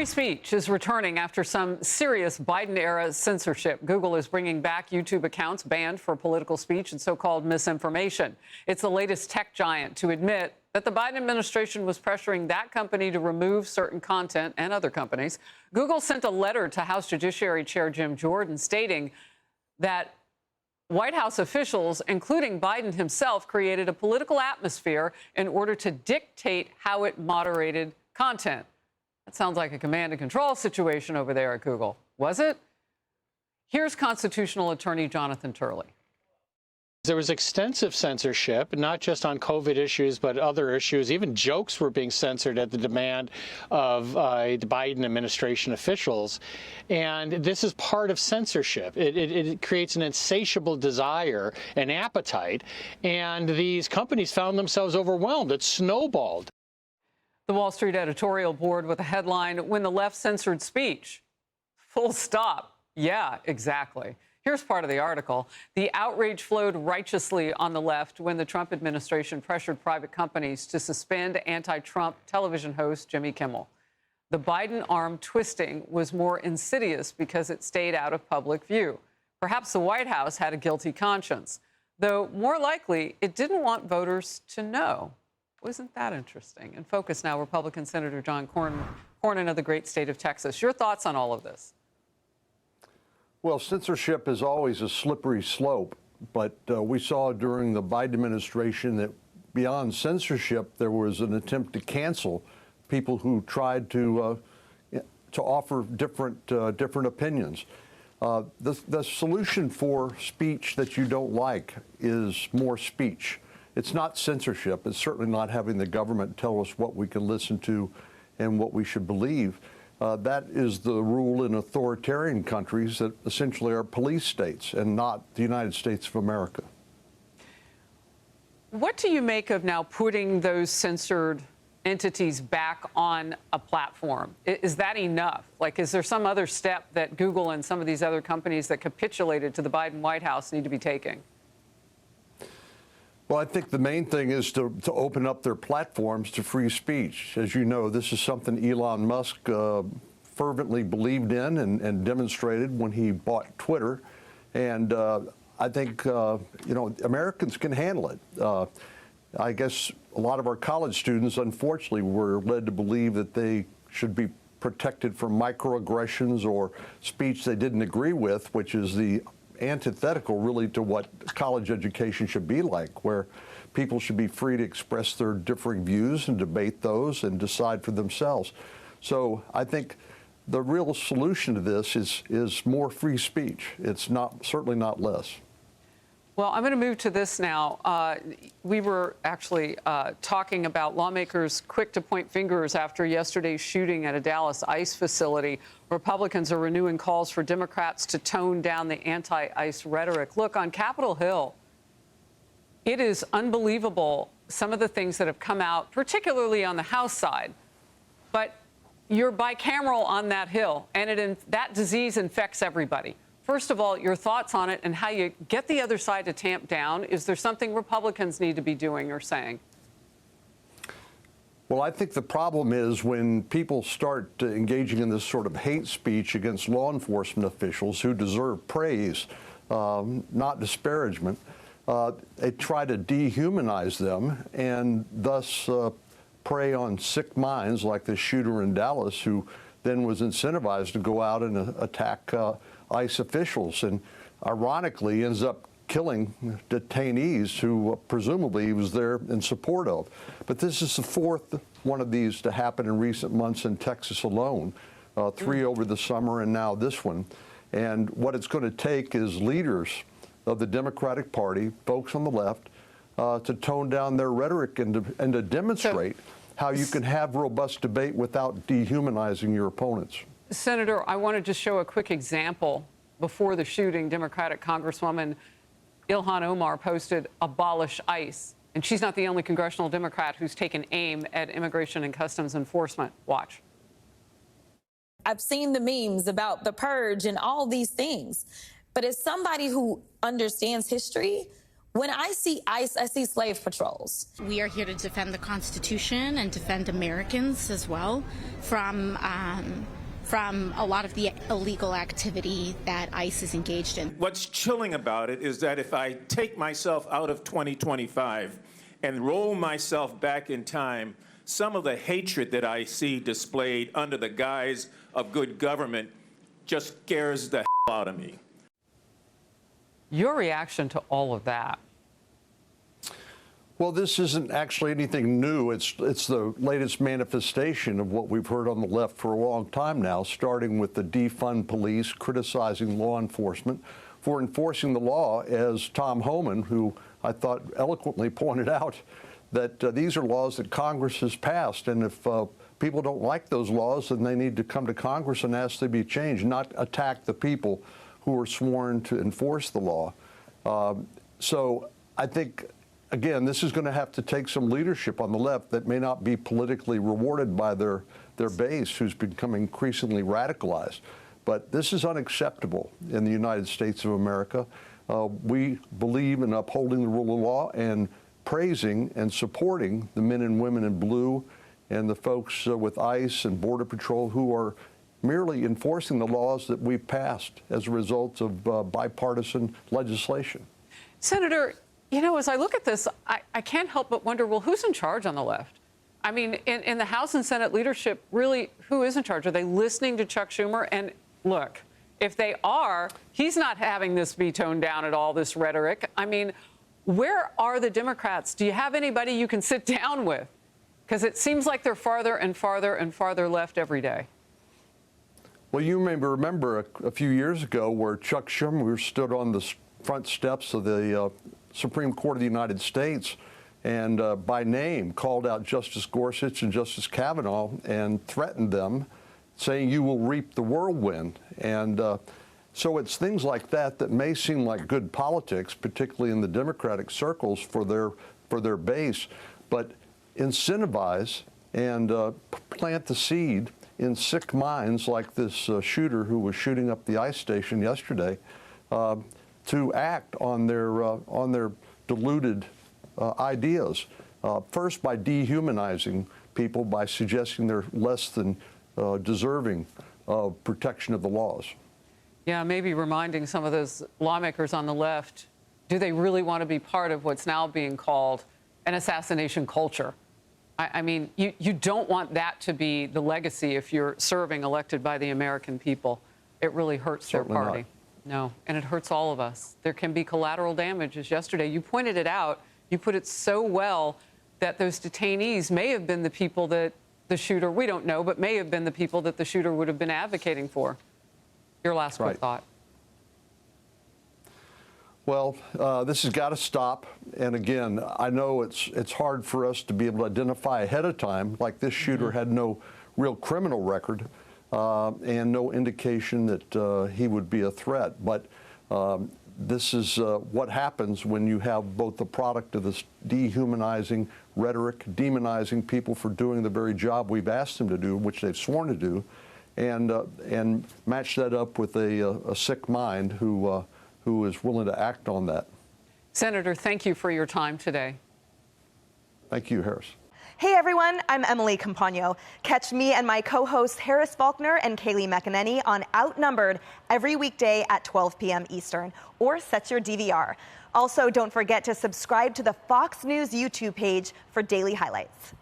Free speech is returning after some serious Biden-era censorship. Google is bringing back YouTube accounts banned for political speech and so-called misinformation. It's the latest tech giant to admit that the Biden administration was pressuring that company to remove certain content and other companies. Google sent a letter to House Judiciary Chair Jim Jordan stating that White House officials, including Biden himself, created a political atmosphere in order to dictate how it moderated content. That sounds like a command and control situation over there at Google. Was it? Here's constitutional attorney Jonathan Turley. There was extensive censorship, not just on COVID issues, but other issues. Even jokes were being censored at the demand of the Biden administration officials. And this is part of censorship. It creates an insatiable desire, an appetite. And these companies found themselves overwhelmed. It snowballed. The Wall Street editorial board with a headline, "When the left censored speech." Full stop. Yeah, exactly. Here's part of the article. The outrage flowed righteously on the left when the Trump administration pressured private companies to suspend anti-Trump television host Jimmy Kimmel. The Biden arm twisting was more insidious because it stayed out of public view. Perhaps the White House had a guilty conscience, though more likely it didn't want voters to know. Wasn't that interesting? In focus now, Republican Senator John Cornyn of the great state of Texas. Your thoughts on all of this? Well, censorship is always a slippery slope, but we saw during the Biden administration that beyond censorship, there was an attempt to cancel people who tried to offer different opinions. The solution for speech that you don't like is more speech. It's not censorship. It's certainly not having the government tell us what we can listen to and what we should believe. That is the rule in authoritarian countries that essentially are police states and not the United States of America. What do you make of now putting those censored entities back on a platform? Is that enough? Like, is there some other step that Google and some of these other companies that capitulated to the Biden White House need to be taking? Well, I think the main thing is to open up their platforms to free speech. As you know, this is something Elon Musk fervently believed in and demonstrated when he bought Twitter. And I think, Americans can handle it. I guess a lot of our college students, unfortunately, were led to believe that they should be protected from microaggressions or speech they didn't agree with, which is the antithetical really to what college education should be like, where people should be free to express their differing views and debate those and decide for themselves. So I think the real solution to this is more free speech. It's certainly not less. Well, I'm going to move to this now. We were actually talking about lawmakers quick to point fingers after yesterday's shooting at a Dallas ICE facility. Republicans are renewing calls for Democrats to tone down the anti-ICE rhetoric. Look, on Capitol Hill, it is unbelievable, some of the things that have come out, particularly on the House side. But you're bicameral on that Hill, and that disease infects everybody. First of all, your thoughts on it and how you get the other side to tamp down. Is there something Republicans need to be doing or saying? Well, I think the problem is when people start engaging in this sort of hate speech against law enforcement officials who deserve praise, not disparagement, they try to dehumanize them and thus prey on sick minds like the shooter in Dallas, who then was incentivized to go out and attack ICE officials, and ironically ends up killing detainees who presumably he was there in support of. But this is the fourth one of these to happen in recent months in Texas alone, 3 over the summer and now this one. And what it's going to take is leaders of the Democratic Party, folks on the left, to tone down their rhetoric and to demonstrate how you can have robust debate without dehumanizing your opponents. Senator, I wanted to show a quick example. Before the shooting, Democratic Congresswoman Ilhan Omar posted "Abolish ICE." And she's not the only congressional Democrat who's taken aim at Immigration and Customs Enforcement. Watch. I've seen the memes about the purge and all these things. But as somebody who understands history, When I see ICE, I see slave patrols. We are here to defend the Constitution and defend Americans as well from a lot of the illegal activity that ICE is engaged in. What's chilling about it is that if I take myself out of 2025 and roll myself back in time, some of the hatred that I see displayed under the guise of good government just scares the hell out of me. Your reaction to all of that? Well, this isn't actually anything new. It's the latest manifestation of what we've heard on the left for a long time now, starting with the defund police criticizing law enforcement for enforcing the law, as Tom Homan, who I thought eloquently pointed out, that these are laws that Congress has passed, and if people don't like those laws, then they need to come to Congress and ask they be changed, not attack the people who are sworn to enforce the law. So I think, again, this is going to have to take some leadership on the left that may not be politically rewarded by their base, who's become increasingly radicalized. But this is unacceptable in the United States of America. We believe in upholding the rule of law and praising and supporting the men and women in blue and the folks with ICE and Border Patrol who are merely enforcing the laws that we've passed as a result of bipartisan legislation. Senator, you know, as I look at this, I can't help but wonder, well, who's in charge on the left? I mean, in the House and Senate leadership, really, who is in charge? Are they listening to Chuck Schumer? And look, if they are, he's not having this be toned down at all, this rhetoric. I mean, where are the Democrats? Do you have anybody you can sit down with? Because it seems like they're farther and farther and farther left every day. Well, you may remember a few years ago where Chuck Schumer stood on the front steps of the Supreme Court of the United States and by name called out Justice Gorsuch and Justice Kavanaugh and threatened them, saying, "You will reap the whirlwind." And so it's things like that that may seem like good politics, particularly in the Democratic circles for their base, but incentivize and plant the seed in sick minds like this shooter who was shooting up the ICE station yesterday to act on their deluded ideas. First, by dehumanizing people by suggesting they're less than deserving of protection of the laws. Yeah, maybe reminding some of those lawmakers on the left, do they really want to be part of what's now being called an assassination culture? I mean, you don't want that to be the legacy if you're serving elected by the American people. It really hurts Certainly their party. not. No, and it hurts all of us. There can be collateral damage, as yesterday. You pointed it out. You put it so well that those detainees may have been the people that the shooter, we don't know, but may have been the people that the shooter would have been advocating for. Your last quick thought. Well, this has got to stop. And again, I know it's hard for us to be able to identify ahead of time, like this shooter had no real criminal record and no indication that he would be a threat. But this is what happens when you have both the product of this dehumanizing rhetoric, demonizing people for doing the very job we've asked them to do, which they've sworn to do, and match that up with a sick mind who is willing to act on that. Senator, thank you for your time today. Thank you, Harris. Hey everyone, I'm Emily Campagno. Catch me and my co-hosts Harris Faulkner and Kaylee McEnany on Outnumbered every weekday at 12 p.m. Eastern, or set your DVR. Also, don't forget to subscribe to the Fox News YouTube page for daily highlights.